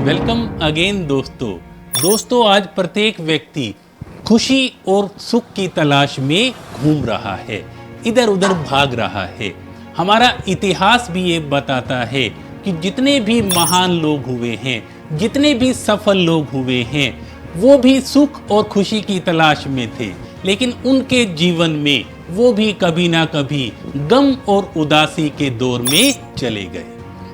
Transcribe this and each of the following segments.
Welcome again दोस्तों आज प्रत्येक व्यक्ति खुशी और सुख की तलाश में घूम रहा है, इधर उधर भाग रहा है। हमारा इतिहास भी ये बताता है कि जितने भी महान लोग हुए हैं, जितने भी सफल लोग हुए हैं, वो भी सुख और खुशी की तलाश में थे, लेकिन उनके जीवन में वो भी कभी ना कभी गम और उदासी के दौर में चले गए।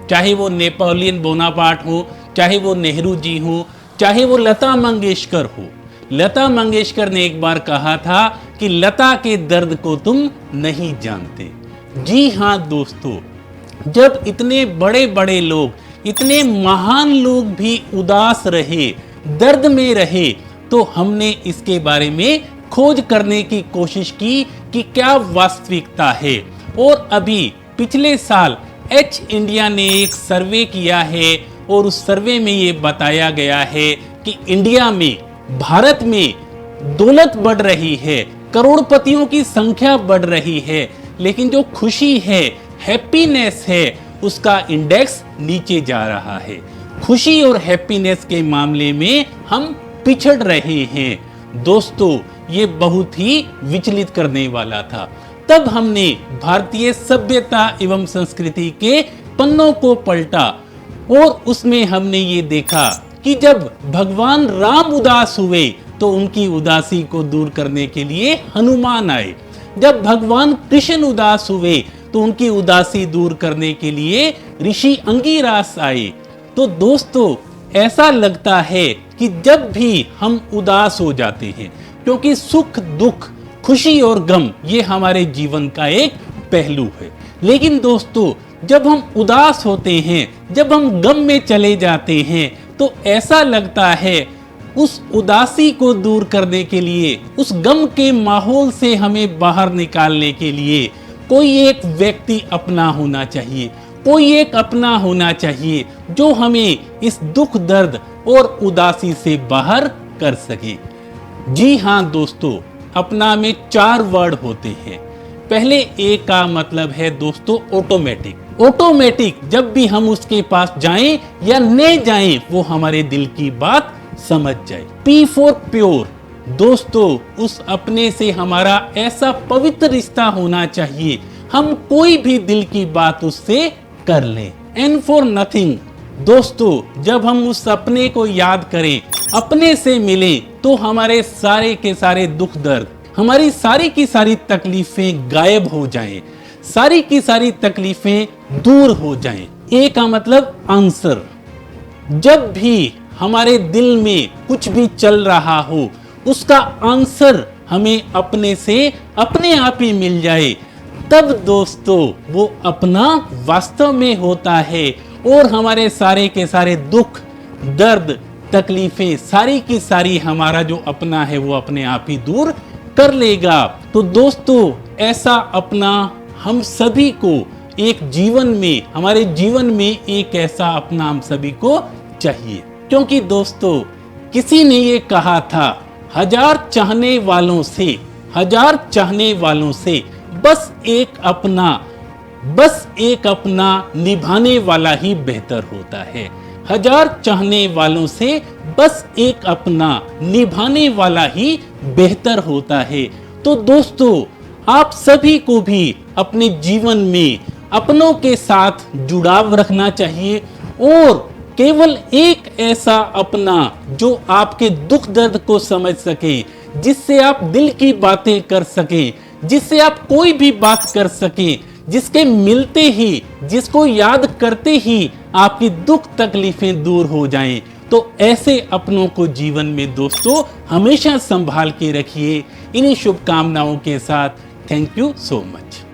चाहे वो नेपोलियन बोनापार्ट हो, चाहे वो नेहरू जी हो, चाहे वो लता मंगेशकर हो। लता मंगेशकर ने एक बार कहा था कि लता के दर्द को तुम नहीं जानते। जी हाँ दोस्तों, जब इतने बड़े बड़े लोग, इतने महान लोग भी उदास रहे, दर्द में रहे, तो हमने इसके बारे में खोज करने की कोशिश की कि क्या वास्तविकता है। और अभी पिछले साल एच इंडिया ने एक सर्वे किया है और उस सर्वे में ये बताया गया है कि इंडिया में, भारत में दौलत बढ़ रही है, करोड़पतियों की संख्या बढ़ रही है, लेकिन जो खुशी है, हैप्पीनेस है, उसका इंडेक्स नीचे जा रहा है। खुशी और हैप्पीनेस के मामले में हम पिछड़ रहे हैं। दोस्तों, ये बहुत ही विचलित करने वाला था। तब हमने भारतीय सभ्यता एवं संस्कृति के पन्नों को पलटा और उसमें हमने ये देखा कि जब भगवान राम उदास हुए तो उनकी उदासी को दूर करने के लिए हनुमान आए। जब भगवान कृष्ण उदास हुए तो उनकी उदासी दूर करने के लिए ऋषि अंगिरास आए। तो दोस्तों, ऐसा लगता है कि जब भी हम उदास हो जाते हैं, क्योंकि सुख दुख, खुशी और गम ये हमारे जीवन का एक पहलू है, लेकिन दोस्तों जब हम उदास होते हैं, जब हम गम में चले जाते हैं, तो ऐसा लगता है उस उदासी को दूर करने के लिए, उस गम के माहौल से हमें बाहर निकालने के लिए कोई एक व्यक्ति अपना होना चाहिए, कोई एक अपना होना चाहिए जो हमें इस दुख दर्द और उदासी से बाहर कर सके। जी हाँ दोस्तों, अपना में 4 वर्ड होते हैं। पहले ए का मतलब है दोस्तों ऑटोमेटिक। ऑटोमेटिक जब भी हम उसके पास जाएं या न जाएं, वो हमारे दिल की बात समझ जाए। पी फॉर प्योर, दोस्तों उस अपने से हमारा ऐसा पवित्र रिश्ता होना चाहिए, हम कोई भी दिल की बात उससे कर लें। एन फॉर नथिंग, दोस्तों जब हम उस अपने को याद करें, अपने से मिलें, तो हमारे सारे के सारे दुख दर्द, हमारी सारी की सारी तकलीफें गायब हो जाएं, सारी की सारी तकलीफें दूर हो जाएं। ए का मतलब आंसर। जब भी हमारे दिल में कुछ भी चल रहा हो, उसका आंसर हमें अपने से अपने आप ही मिल जाए, तब दोस्तों वो अपना वास्तव में होता है और हमारे सारे के सारे दुख दर्द तकलीफें सारी की सारी हमारा जो अपना है वो अपने आप ही दूर कर लेगा। तो दोस्तों ऐसा अपना हम सभी को एक जीवन में, हमारे जीवन में एक ऐसा अपना हम सभी को चाहिए, क्योंकि दोस्तों किसी ने ये कहा था, 1000 चाहने वालों से, 1000 चाहने वालों से बस एक अपना निभाने वाला ही बेहतर होता है। 1000 चाहने वालों से बस एक अपना निभाने वाला ही बेहतर होता है। तो दोस्तों आप सभी को भी अपने जीवन में अपनों के साथ जुड़ाव रखना चाहिए और केवल एक ऐसा अपना जो आपके दुख दर्द को समझ सके, जिससे आप दिल की बातें कर सकें, जिससे आप कोई भी बात कर सकें, जिसके मिलते ही, जिसको याद करते ही आपकी दुख तकलीफें दूर हो जाएं। तो ऐसे अपनों को जीवन में दोस्तों हमेशा संभाल के रखिए। इन्हीं शुभकामनाओं के साथ थैंक यू सो मच।